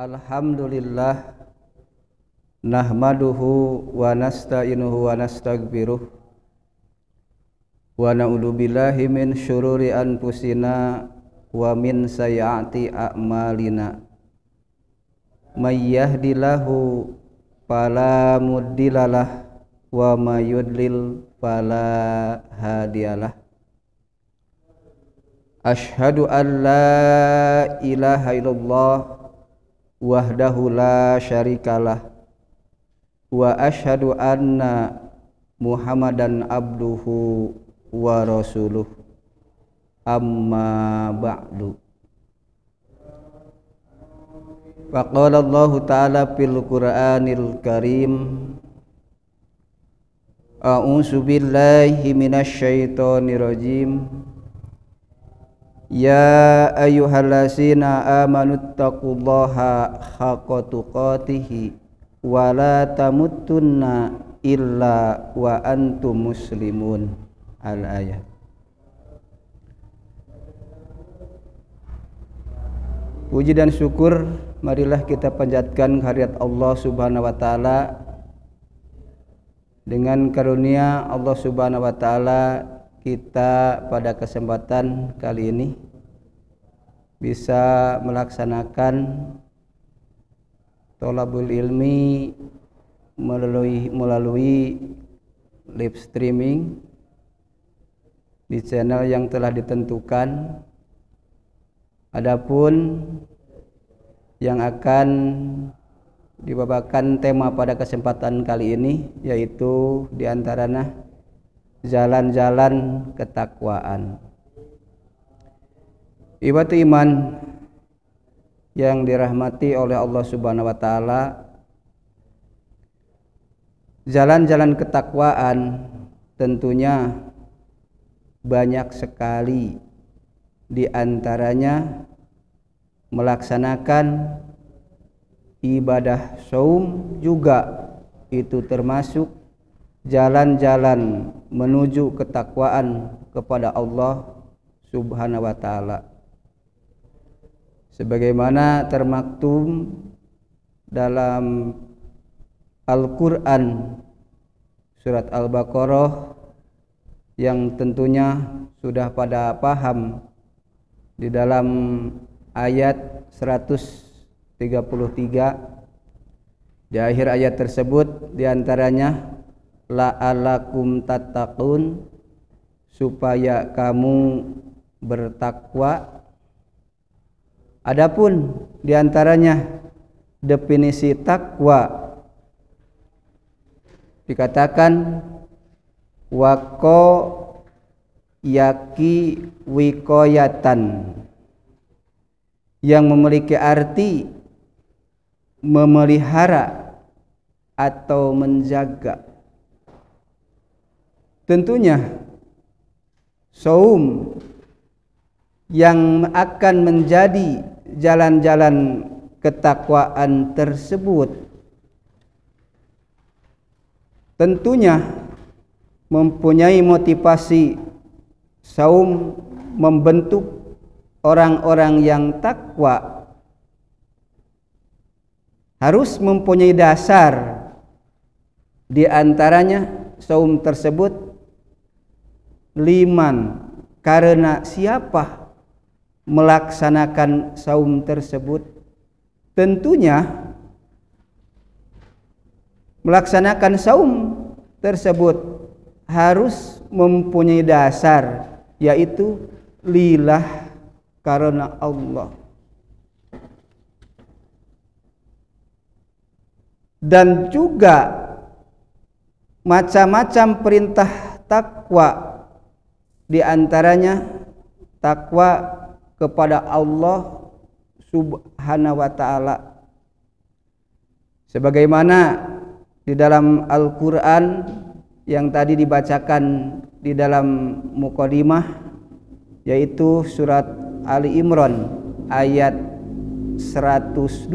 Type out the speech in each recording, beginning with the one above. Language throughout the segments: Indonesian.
Alhamdulillah nahmaduhu wa nasta'inuhu wa nastaghfiruh wa na'udzu billahi min syururi anfusina wa min sayyiati a'malina may yahdihillahu fala mudhillalah wa may yudlil fala hadiyalah. Asyhadu an la ilaha illallah wahdahu la syarikalah wa asyhadu anna Muhammadan abduhu wa rasuluh, amma ba'du. Faqala Allah ta'ala fil Qur'anil Karim, a'udzu billahi minasy syaithanir rajim. Ya ayyuhallazina amanuttaqullaha haqqa tuqatih wa la tamutunna illa wa antum muslimun. Al-ayat. Puji dan syukur marilah kita panjatkan kehadirat Allah Subhanahu wa taala. Dengan karunia Allah Subhanahu wa taala, kita pada kesempatan kali ini bisa melaksanakan thalabul ilmi melalui live streaming di channel yang telah ditentukan. Adapun yang akan dibawakan tema pada kesempatan kali ini yaitu diantaranya jalan-jalan ketakwaan. Ibadah iman yang dirahmati oleh Allah Subhanahu wa taala, jalan-jalan ketakwaan tentunya banyak sekali, di antaranya melaksanakan ibadah saum juga itu termasuk jalan-jalan menuju ketakwaan kepada Allah Subhanahu wa taala. Sebagaimana termaktub dalam Al-Qur'an surat Al-Baqarah yang tentunya sudah pada paham di dalam ayat 133. Di akhir ayat tersebut diantaranya la'alakum tattaqun, supaya kamu bertakwa. Adapun diantaranya definisi takwa dikatakan waqo yaki wikoyatan, yang memiliki arti memelihara atau menjaga. Tentunya saum yang akan menjadi jalan-jalan ketakwaan tersebut tentunya mempunyai motivasi. Saum membentuk orang-orang yang takwa harus mempunyai dasar. Di antaranya saum tersebut liman, karena siapa melaksanakan saum tersebut tentunya melaksanakan saum tersebut harus mempunyai dasar, yaitu lillah, karena Allah. Dan juga macam-macam perintah takwa, di antaranya takwa kepada Allah Subhanahu wa taala. Sebagaimana di dalam Al-Qur'an yang tadi dibacakan di dalam muqaddimah, yaitu surat Ali Imran ayat 102,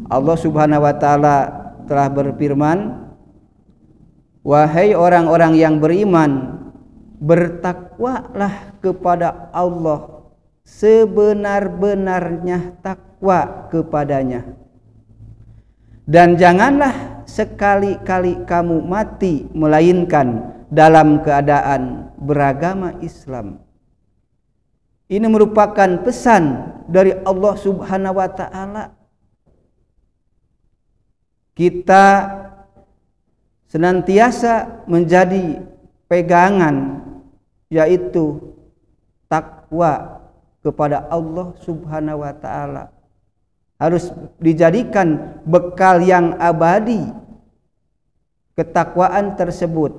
Allah Subhanahu wa taala telah berfirman, wahai orang-orang yang beriman, bertakwalah kepada Allah sebenar-benarnya takwa. takwa kepadanya. Dan janganlah sekali-kali kamu mati melainkan dalam keadaan beragama Islam. Ini merupakan pesan dari Allah Subhanahu wa taala. Kita senantiasa menjadi pegangan, yaitu takwa kepada Allah Subhanahu wa taala. Harus dijadikan bekal yang abadi ketakwaan tersebut.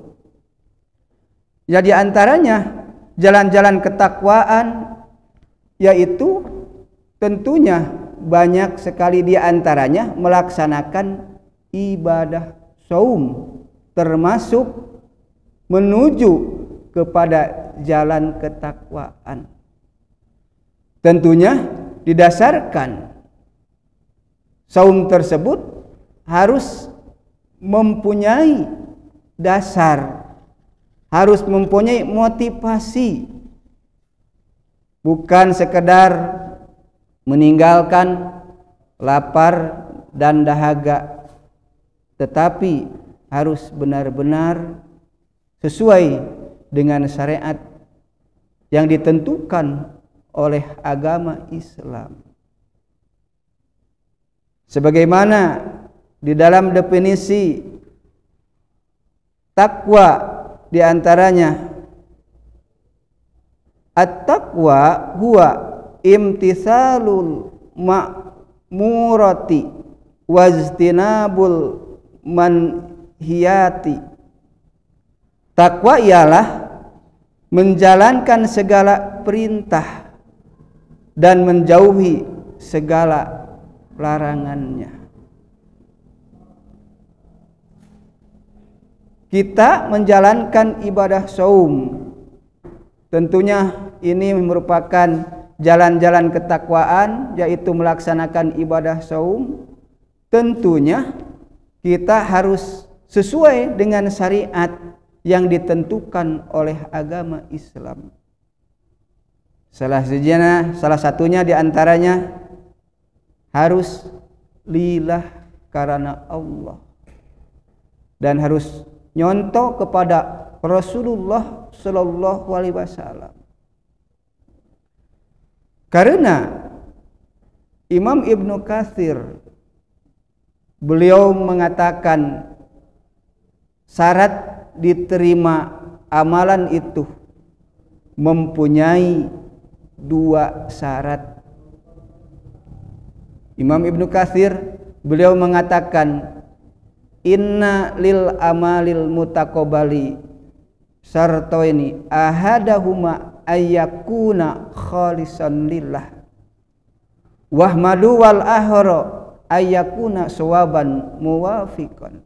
Ya, di antaranya jalan-jalan ketakwaan yaitu tentunya banyak sekali di antaranya melaksanakan ibadah saum, termasuk menuju kepada jalan ketakwaan. Tentunya didasarkan saum tersebut harus mempunyai dasar, harus mempunyai motivasi, bukan sekedar meninggalkan lapar dan dahaga, tetapi harus benar-benar sesuai dengan syariat yang ditentukan oleh agama Islam. Sebagaimana di dalam definisi takwa di antaranya, at-taqwa huwa imtithalul ma'murati wajtinabul manhiyati. Takwa ialah menjalankan segala perintah dan menjauhi segala larangannya. Kita menjalankan ibadah saum, tentunya ini merupakan jalan-jalan ketakwaan, yaitu melaksanakan ibadah saum. Tentunya kita harus sesuai dengan syariat yang ditentukan oleh agama Islam. Salah satunya di antaranya harus lillah karena Allah, dan harus nyontoh kepada Rasulullah Sallallahu Alaihi Wasallam. Karena Imam Ibnu Katsir beliau mengatakan syarat diterima amalan itu mempunyai dua syarat. Imam Ibnu Katsir beliau mengatakan, inna lil amalil mutaqabbali syartaini ahadahuma ayyakuna khalisan lillah wahmadu wal ahra ayyakuna sawaban muwafiqan.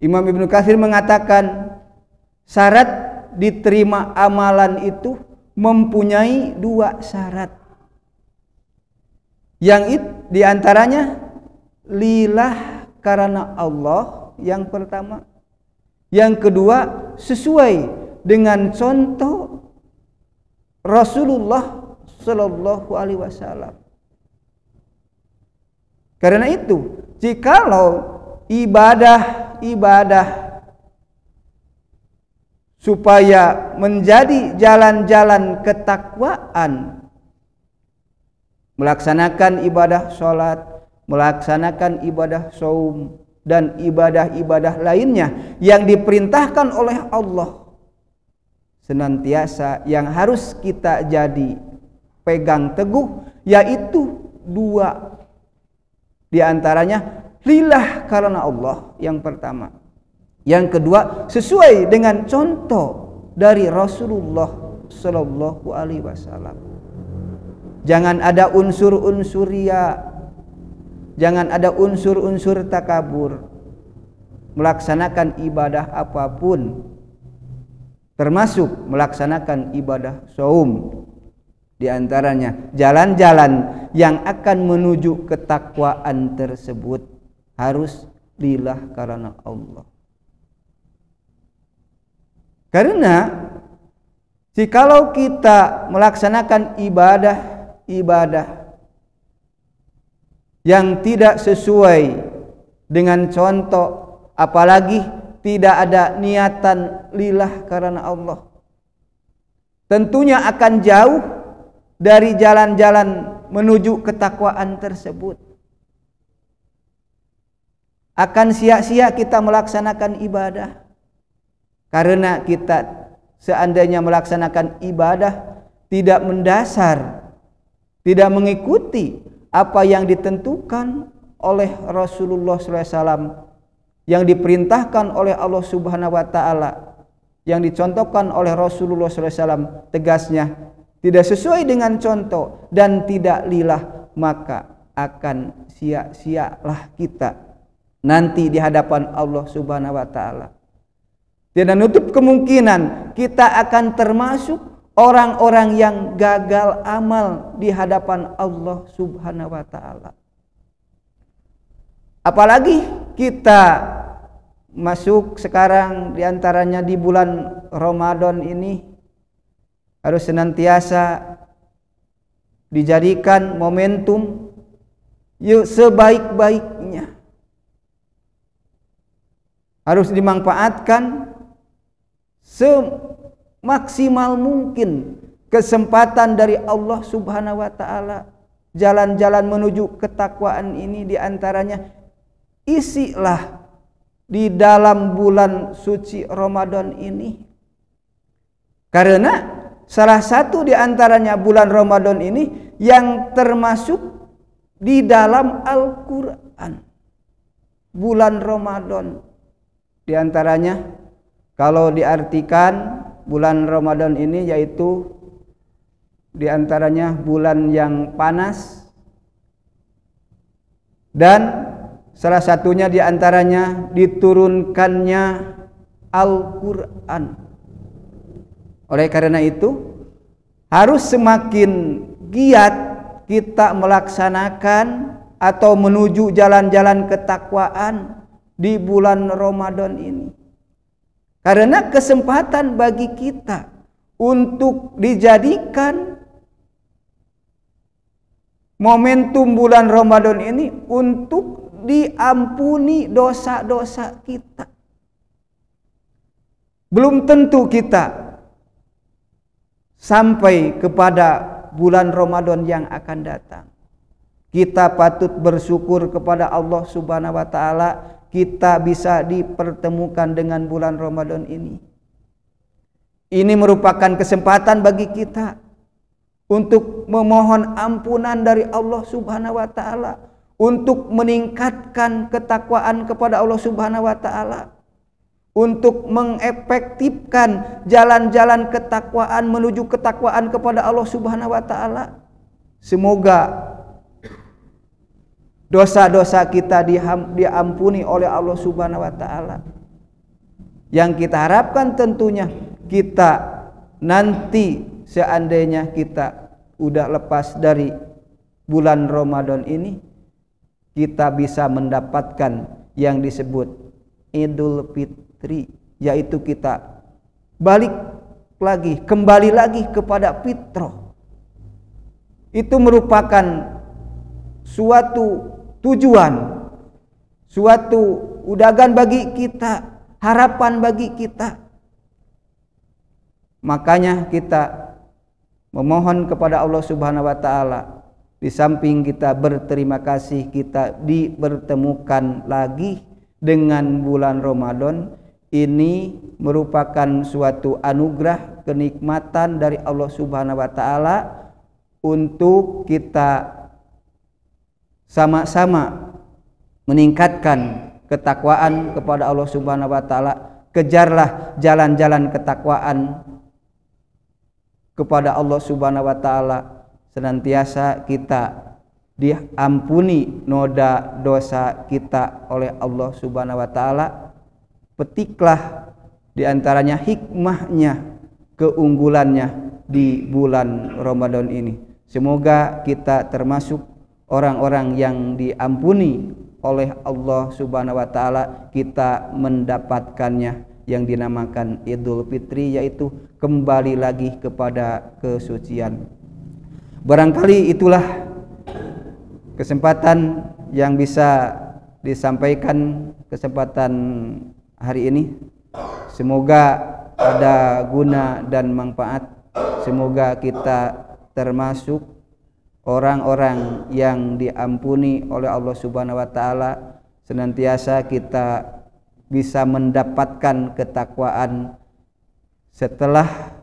Imam Ibnu Katsir mengatakan syarat diterima amalan itu mempunyai dua syarat. Yang diantaranya lillah karena Allah yang pertama, yang kedua sesuai dengan contoh Rasulullah Sallallahu Alaihi Wasallam. Karena itu, jikalau ibadah supaya menjadi jalan-jalan ketakwaan, melaksanakan ibadah sholat, melaksanakan ibadah saum, dan ibadah-ibadah lainnya yang diperintahkan oleh Allah, senantiasa yang harus kita jadi pegang teguh, yaitu dua di antaranya lillah karena Allah yang pertama, yang kedua sesuai dengan contoh dari Rasulullah Sallallahu Alaihi Wasallam. Jangan ada unsur-unsur riya, jangan ada unsur-unsur takabur melaksanakan ibadah apapun, termasuk melaksanakan ibadah saum. Di antaranya jalan-jalan yang akan menuju ketakwaan tersebut harus lillah karena Allah. Karena jikalau kita melaksanakan ibadah yang tidak sesuai dengan contoh, apalagi tidak ada niatan lillah karena Allah, tentunya akan jauh dari jalan-jalan menuju ketakwaan tersebut. Akan sia-sia kita melaksanakan ibadah, karena kita seandainya melaksanakan ibadah tidak mendasar, tidak mengikuti apa yang ditentukan oleh Rasulullah SAW, yang diperintahkan oleh Allah Subhanahu wa Ta'ala, yang dicontohkan oleh Rasulullah SAW, tegasnya tidak sesuai dengan contoh dan tidak lillah, maka akan sia-sialah kita nanti di hadapan Allah Subhanahu wa Ta'ala. Tidak nutup kemungkinan kita akan termasuk orang-orang yang gagal amal di hadapan Allah Subhanahu wa Ta'ala. Apalagi kita masuk sekarang diantaranya di bulan Ramadan ini, harus senantiasa dijadikan momentum sebaik-baiknya, harus dimanfaatkan semaksimal mungkin kesempatan dari Allah Subhanahu wa Ta'ala. Jalan-jalan menuju ketakwaan ini diantaranya isilah di dalam bulan suci Ramadan ini, karena salah satu diantaranya bulan Ramadan ini yang termasuk di dalam Al-Quran. Bulan Ramadan diantaranya, kalau diartikan bulan Ramadan ini yaitu diantaranya bulan yang panas, dan salah satunya diantaranya diturunkannya Al-Quran. Oleh karena itu harus semakin giat kita melaksanakan atau menuju jalan-jalan ketakwaan di bulan Ramadan ini, karena kesempatan bagi kita untuk dijadikan momentum bulan Ramadan ini untuk diampuni dosa-dosa kita. Belum tentu kita sampai kepada bulan Ramadan yang akan datang. Kita patut bersyukur kepada Allah Subhanahu wa Ta'ala, kita bisa dipertemukan dengan bulan Ramadan ini. Ini merupakan kesempatan bagi kita untuk memohon ampunan dari Allah Subhanahu wa Ta'ala, untuk meningkatkan ketakwaan kepada Allah Subhanahu wa Ta'ala, untuk mengefektifkan jalan-jalan ketakwaan menuju ketakwaan kepada Allah Subhanahu wa Ta'ala. Semoga dosa-dosa kita diampuni oleh Allah Subhanahu wa Ta'ala. Yang kita harapkan tentunya kita nanti seandainya kita udah lepas dari bulan Ramadan ini, kita bisa mendapatkan yang disebut Idul Fitri, yaitu kita kembali lagi kepada fitrah. Itu merupakan suatu tujuan, suatu undangan bagi kita, harapan bagi kita. Makanya kita memohon kepada Allah Subhanahu wa Ta'ala, di samping kita berterima kasih kita dipertemukan lagi dengan bulan Ramadan ini, merupakan suatu anugerah kenikmatan dari Allah Subhanahu wa Ta'ala untuk kita sama-sama meningkatkan ketakwaan kepada Allah Subhanahu wa Ta'ala. Kejarlah jalan-jalan ketakwaan kepada Allah Subhanahu wa Ta'ala, senantiasa kita diampuni noda dosa kita oleh Allah Subhanahu wa Ta'ala. Petiklah diantaranya hikmahnya, keunggulannya di bulan Ramadan ini. Semoga kita termasuk orang-orang yang diampuni oleh Allah Subhanahu wa Ta'ala, kita mendapatkannya yang dinamakan Idul Fitri, yaitu kembali lagi kepada kesucian. Barangkali itulah kesempatan yang bisa disampaikan kesempatan hari ini. Semoga ada guna dan manfaat. Semoga kita termasuk orang-orang yang diampuni oleh Allah Subhanahu wa taala. Senantiasa kita bisa mendapatkan ketakwaan setelah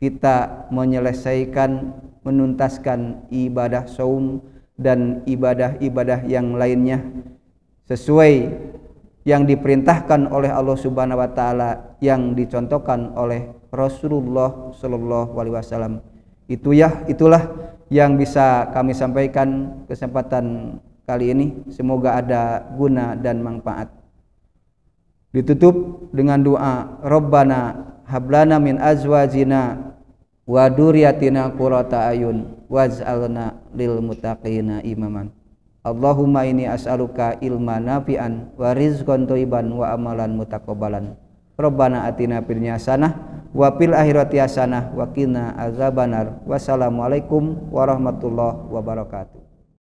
kita menyelesaikan, menuntaskan ibadah saum dan ibadah-ibadah yang lainnya sesuai yang diperintahkan oleh Allah Subhanahu wa taala, yang dicontohkan oleh Rasulullah sallallahu alaihi wasallam. Itulah yang bisa kami sampaikan kesempatan kali ini. Semoga ada guna dan manfaat. Ditutup dengan doa, Rabbana hablana min azwajina wa dzurriyyatina qurrata ayun waj'alna lil muttaqina imaman. Allahumma inni as'aluka ilman nafi'an wa rizqan thayyiban wa amalan mutaqabbalan. Rabbana atina fid dunya hasanah wa fil akhirati hasanah wa qina azabannar. Wassalamualaikum warahmatullahi wabarakatuh.